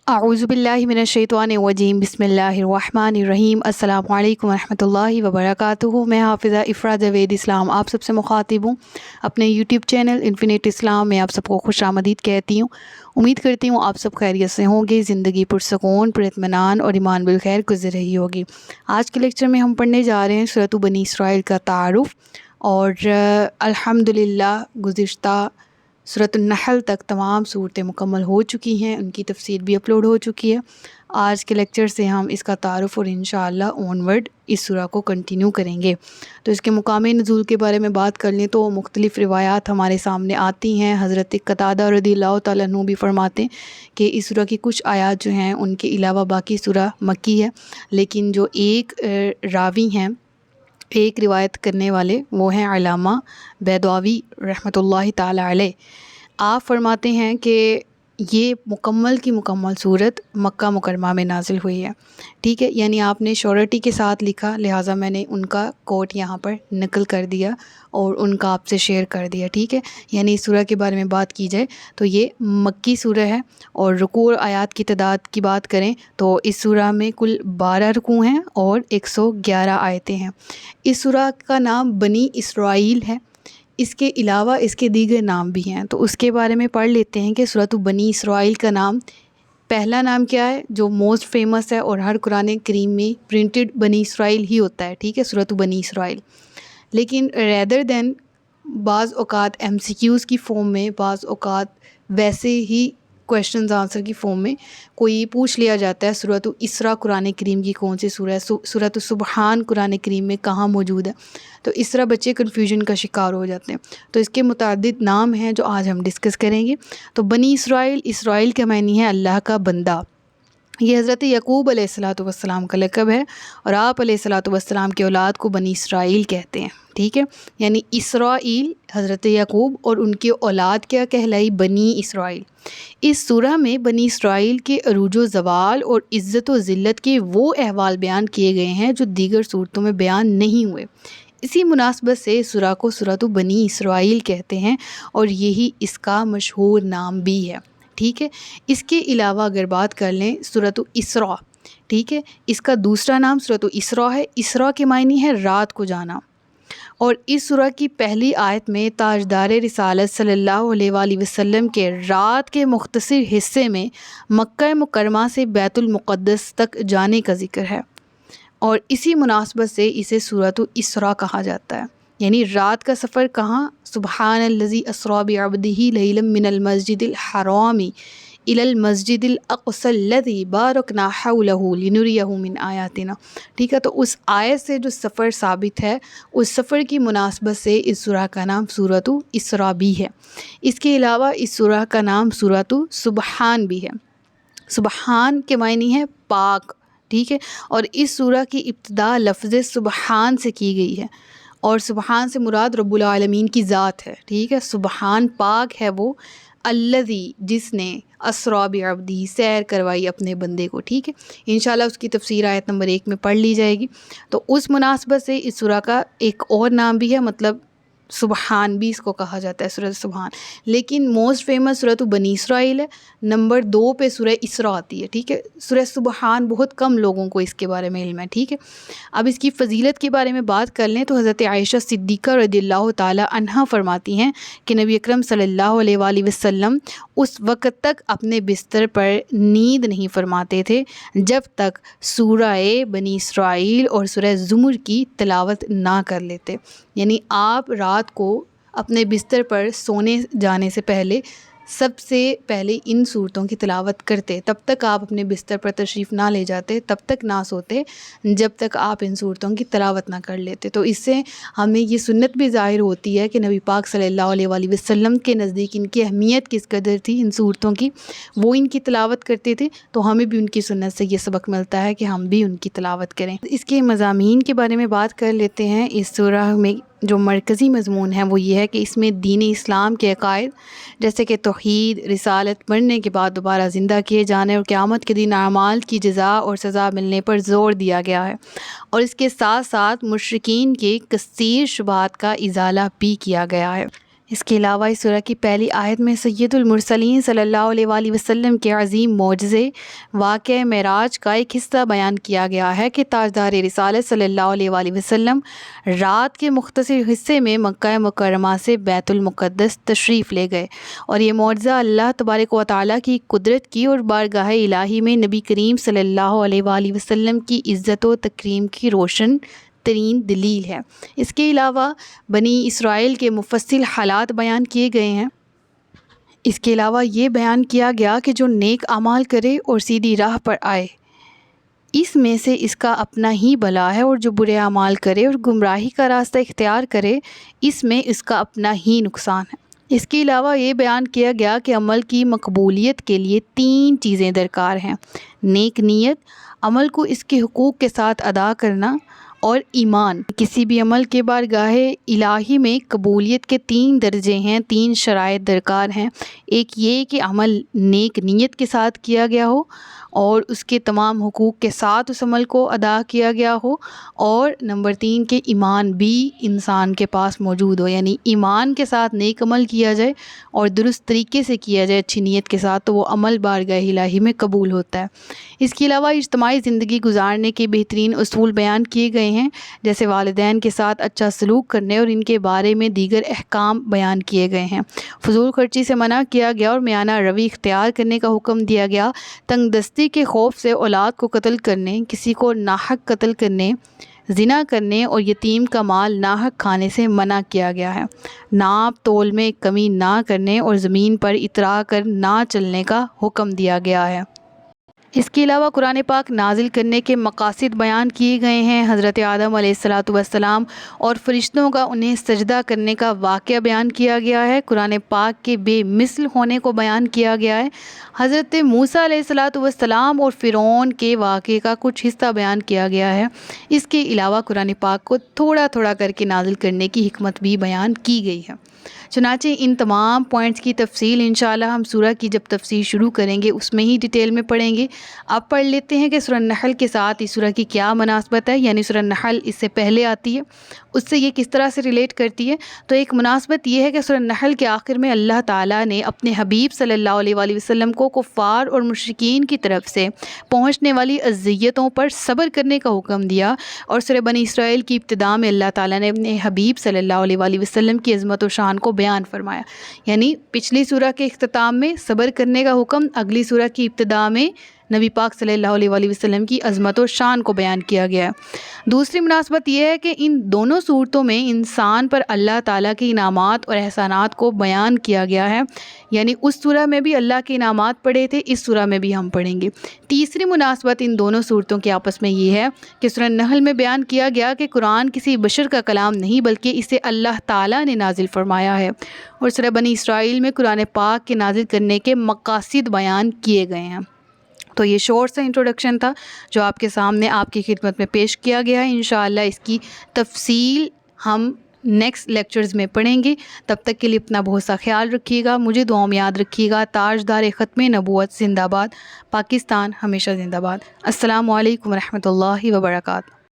اعوذ باللہ من الشیطان الرجیم بسم اللہ الرحمن الرحیم السلام علیکم ورحمۃ اللہ وبرکاتہ۔ میں حافظہ افرا جاوید اسلام آپ سب سے مخاطب ہوں اپنے یوٹیوب چینل انفینٹ اسلام میں آپ سب کو خوش آمدید کہتی ہوں۔ امید کرتی ہوں آپ سب خیریت سے ہوں گے، زندگی پرسکون، پراطمینان اور ایمان بالخیر گزر رہی ہوگی۔ آج کے لیکچر میں ہم پڑھنے جا رہے ہیں سورۃ بنی اسرائیل کا تعارف، اور الحمدللہ گزشتہ سورۃ النحل تک تمام صورتیں مکمل ہو چکی ہیں، ان کی تفسیر بھی اپلوڈ ہو چکی ہے۔ آج کے لیکچر سے ہم اس کا تعارف اور انشاءاللہ اونورڈ اس سورہ کو کنٹینیو کریں گے۔ تو اس کے مقام نزول کے بارے میں بات کر لیں تو مختلف روایات ہمارے سامنے آتی ہیں۔ حضرت قتادہ رضی اللہ تعالیٰ عنہ بھی فرماتے ہیں کہ اس سورہ کی کچھ آیات جو ہیں ان کے علاوہ باقی سورہ مکی ہے، لیکن جو ایک راوی ہیں، ایک روایت کرنے والے، وہ ہیں علامہ بیضاوی رحمۃ اللہ تعالی علیہ۔ آپ فرماتے ہیں کہ یہ مکمل کی مکمل صورت مکہ مکرمہ میں نازل ہوئی ہے، ٹھیک ہے۔ یعنی آپ نے شورٹی کے ساتھ لکھا، لہٰذا میں نے ان کا کوٹ یہاں پر نقل کر دیا اور ان کا آپ سے شیئر کر دیا، ٹھیک ہے۔ یعنی اس سورہ کے بارے میں بات کی جائے تو یہ مکی سورہ ہے، اور رکوع اور آیات کی تعداد کی بات کریں تو اس سورہ میں کل 12 رکوع ہیں اور 111 آیتیں ہیں۔ اس سورہ کا نام بنی اسرائیل ہے، اس کے علاوہ اس کے دیگر نام بھی ہیں، تو اس کے بارے میں پڑھ لیتے ہیں کہ سورۃ بنی اسرائیل کا نام، پہلا نام کیا ہے جو موسٹ فیمس ہے اور ہر قرآن کریم میں پرنٹڈ بنی اسرائیل ہی ہوتا ہے، ٹھیک ہے، سورۃ بنی اسرائیل۔ لیکن ریدر دین بعض اوقات ایم سی کیوز کی فارم میں، بعض اوقات ویسے ہی کویشچنز آنسر کی فارم میں کوئی پوچھ لیا جاتا ہے سورۃ اسراء قرآن کریم کی کون سی سورہ ہے، سورۃ سبحان قرآن کریم میں کہاں موجود ہے، تو اس طرح بچے کنفیوژن کا شکار ہو جاتے ہیں۔ تو اس کے متعدد نام ہیں جو آج ہم ڈسکس کریں گے۔ تو بنی اسرائیل، اسرائیل کا معنی ہے اللہ کا بندہ۔ یہ حضرت یعقوب علیہ الصلاۃ والسلام کا لقب ہے، اور آپ علیہ الصلاۃ والسلام کی اولاد کو بنی اسرائیل کہتے ہیں، ٹھیک ہے۔ یعنی اسرائیل حضرت یعقوب اور ان کی اولاد کیا کہلائی؟ بنی اسرائیل۔ اس سورہ میں بنی اسرائیل کے عروج و زوال اور عزت و ذلت کے وہ احوال بیان کیے گئے ہیں جو دیگر صورتوں میں بیان نہیں ہوئے۔ اسی مناسبت سے اس سورہ کو سورۃ بنی اسرائیل کہتے ہیں، اور یہی اس کا مشہور نام بھی ہے، ٹھیک ہے۔ اس کے علاوہ اگر بات کر لیں سورۃ اسراء، ٹھیک ہے، اس کا دوسرا نام سورۃ اسراء ہے۔ اسراء کے معنی ہے رات کو جانا، اور اس سورہ کی پہلی آیت میں تاجدار رسالت صلی اللہ علیہ وآلہ وسلم کے رات کے مختصر حصے میں مکہ مکرمہ سے بیت المقدس تک جانے کا ذکر ہے، اور اسی مناسبت سے اسے سورۃ اسراء کہا جاتا ہے۔ یعنی رات کا سفر کہاں؟ سبحان الذی اسریٰ بعبدہ لیلا من المسجد الحرام الی المسجد الاقصی الذی بارکنا حولہ لنریہ من آیاتنا، ٹھیک ہے۔ تو اس آیت سے جو سفر ثابت ہے، اس سفر کی مناسبت سے اس سورہ کا نام سورۃ اسراء بھی ہے۔ اس کے علاوہ اس سورہ کا نام سورۃ سبحان بھی ہے۔ سبحان کے معنی ہے پاک، ٹھیک ہے، اور اس سورہ کی ابتدا لفظ سبحان سے کی گئی ہے، اور سبحان سے مراد رب العالمین کی ذات ہے، ٹھیک ہے۔ سبحان پاک ہے وہ، الذی جس نے، اسریٰ بعبدہ سیر کروائی اپنے بندے کو، ٹھیک ہے۔ انشاءاللہ اس کی تفسیر آیت نمبر 1 میں پڑھ لی جائے گی۔ تو اس مناسبت سے اس سورہ کا ایک اور نام بھی ہے، مطلب سبحان بھی اس کو کہا جاتا ہے، سورۃ سبحان، لیکن موسٹ فیمس سورۃ بنی اسرائیل ہے۔ نمبر 2 پہ سورہ اسراء آتی ہے، ٹھیک ہے۔ سورہ سبحان بہت کم لوگوں کو اس کے بارے میں علم ہے، ٹھیک ہے۔ اب اس کی فضیلت کے بارے میں بات کر لیں تو حضرت عائشہ صدیقہ رضی اللہ تعالی عنہا فرماتی ہیں کہ نبی اکرم صلی اللہ علیہ وآلہ وسلم اس وقت تک اپنے بستر پر نیند نہیں فرماتے تھے جب تک سورہ بنی اسرائیل اور سورہ زمر کی تلاوت نہ کر لیتے۔ یعنی آپ رات کو اپنے بستر پر سونے جانے سے پہلے سب سے پہلے ان صورتوں کی تلاوت کرتے، تب تک آپ اپنے بستر پر تشریف نہ لے جاتے، تب تک نہ سوتے جب تک آپ ان صورتوں کی تلاوت نہ کر لیتے۔ تو اس سے ہمیں یہ سنت بھی ظاہر ہوتی ہے کہ نبی پاک صلی اللہ علیہ وآلہ وسلم کے نزدیک ان کی اہمیت کس قدر تھی، ان صورتوں کی، وہ ان کی تلاوت کرتے تھے، تو ہمیں بھی ان کی سنت سے یہ سبق ملتا ہے کہ ہم بھی ان کی تلاوت کریں۔ اس کے مضامین کے بارے میں بات کر لیتے ہیں۔ اس سورہ میں جو مرکزی مضمون ہے وہ یہ ہے کہ اس میں دین اسلام کے عقائد جیسے کہ توحید، رسالت، مرنے کے بعد دوبارہ زندہ کیے جانے اور قیامت کے دن اعمال کی جزا اور سزا ملنے پر زور دیا گیا ہے، اور اس کے ساتھ ساتھ مشرکین کے کثیر شبہات کا ازالہ بھی کیا گیا ہے۔ اس کے علاوہ اس سورہ کی پہلی آیت میں سید المرسلین صلی اللہ علیہ وآلہ وسلم کے عظیم معجزے واقعہ معراج کا ایک حصہ بیان کیا گیا ہے کہ تاجدار رسالت صلی اللہ علیہ وآلہ وسلم رات کے مختصر حصے میں مکہ مکرمہ سے بیت المقدس تشریف لے گئے، اور یہ معجزہ اللہ تبارک و تعالیٰ کی قدرت کی اور بارگاہ الہی میں نبی کریم صلی اللہ علیہ وآلہ وسلم کی عزت و تکریم کی روشن ترین دلیل ہے۔ اس کے علاوہ بنی اسرائیل کے مفصل حالات بیان کیے گئے ہیں۔ اس کے علاوہ یہ بیان کیا گیا کہ جو نیک اعمال کرے اور سیدھی راہ پر آئے، اس میں سے اس کا اپنا ہی بھلا ہے، اور جو برے اعمال کرے اور گمراہی کا راستہ اختیار کرے، اس میں اس کا اپنا ہی نقصان ہے۔ اس کے علاوہ یہ بیان کیا گیا کہ عمل کی مقبولیت کے لیے 3 چیزیں درکار ہیں: نیک نیت، عمل کو اس کے حقوق کے ساتھ ادا کرنا، اور ایمان۔ کسی بھی عمل کے بارگاہ الہی میں قبولیت کے 3 درجے ہیں، 3 شرائط درکار ہیں۔ ایک یہ کہ عمل نیک نیت کے ساتھ کیا گیا ہو اور اس کے تمام حقوق کے ساتھ اس عمل کو ادا کیا گیا ہو، اور نمبر 3 کہ ایمان بھی انسان کے پاس موجود ہو، یعنی ایمان کے ساتھ نیک عمل کیا جائے اور درست طریقے سے کیا جائے اچھی نیت کے ساتھ، تو وہ عمل بارگاہ الہی میں قبول ہوتا ہے۔ اس کے علاوہ اجتماعی زندگی گزارنے کے بہترین اصول بیان کیے گئے ہیں، جیسے والدین کے ساتھ اچھا سلوک کرنے اور ان کے بارے میں دیگر احکام بیان کیے گئے ہیں۔ فضول خرچی سے منع کیا گیا اور میانہ روی اختیار کرنے کا حکم دیا گیا۔ تنگ دستی کے خوف سے اولاد کو قتل کرنے، کسی کو ناحق قتل کرنے، زنا کرنے اور یتیم کا مال ناحق کھانے سے منع کیا گیا ہے۔ ناپ تول میں کمی نہ کرنے اور زمین پر اترا کر نہ چلنے کا حکم دیا گیا ہے۔ اس کے علاوہ قرآن پاک نازل کرنے کے مقاصد بیان کیے گئے ہیں۔ حضرت آدم علیہ السلام اور فرشتوں کا انہیں سجدہ کرنے کا واقعہ بیان کیا گیا ہے۔ قرآن پاک کے بے مثل ہونے کو بیان کیا گیا ہے۔ حضرت موسیٰ علیہ السلام اور فرعون کے واقعے کا کچھ حصہ بیان کیا گیا ہے۔ اس کے علاوہ قرآن پاک کو تھوڑا تھوڑا کر کے نازل کرنے کی حکمت بھی بیان کی گئی ہے۔ چنانچہ ان تمام پوائنٹس کی تفصیل انشاءاللہ ہم سورہ کی جب تفسیر شروع کریں گے اس میں ہی ڈیٹیل میں پڑھیں گے۔ اب پڑھ لیتے ہیں کہ سورہ نحل کے ساتھ اس سورہ کی کیا مناسبت ہے، یعنی سورہ نحل اس سے پہلے آتی ہے، اس سے یہ کس طرح سے ریلیٹ کرتی ہے۔ تو ایک مناسبت یہ ہے کہ سورہ نحل کے آخر میں اللہ تعالیٰ نے اپنے حبیب صلی اللہ علیہ وآلہ وسلم کو کفار اور مشرکین کی طرف سے پہنچنے والی اذیتوں پر صبر کرنے کا حکم دیا، اور سورہ بنی اسرائیل کی ابتدا میں اللہ تعالیٰ نے اپنے حبیب صلی اللہ علیہ وآلہ وسلم کی عظمت و شان کو بیان فرمایا۔ یعنی پچھلی سورہ کے اختتام میں صبر کرنے کا حکم، اگلی سورہ کی ابتدا میں نبی پاک صلی اللہ علیہ وآلہ وسلم کی عظمت و شان کو بیان کیا گیا ہے۔ دوسری مناسبت یہ ہے کہ ان دونوں صورتوں میں انسان پر اللہ تعالیٰ کے انعامات اور احسانات کو بیان کیا گیا ہے، یعنی اس سورہ میں بھی اللہ کے انعامات پڑھے تھے، اس سورہ میں بھی ہم پڑھیں گے۔ تیسری مناسبت ان دونوں صورتوں کے آپس میں یہ ہے کہ سورہ نحل میں بیان کیا گیا کہ قرآن کسی بشر کا کلام نہیں بلکہ اسے اللہ تعالیٰ نے نازل فرمایا ہے، اور سورہ بنی اسرائیل میں قرآن پاک کے نازل کرنے کے مقاصد بیان کیے گئے ہیں۔ تو یہ شارٹ سا انٹروڈکشن تھا جو آپ کے سامنے آپ کی خدمت میں پیش کیا گیا ہے۔ انشاءاللہ اس کی تفصیل ہم نیکسٹ لیکچرز میں پڑھیں گے۔ تب تک کے لیے اپنا بہت سا خیال رکھیے گا، مجھے دعاؤں میں یاد رکھیے گا۔ تاجدار ختم نبوت زندہ باد، پاکستان ہمیشہ زندہ باد۔ السلام علیکم ورحمۃ اللہ وبرکاتہ۔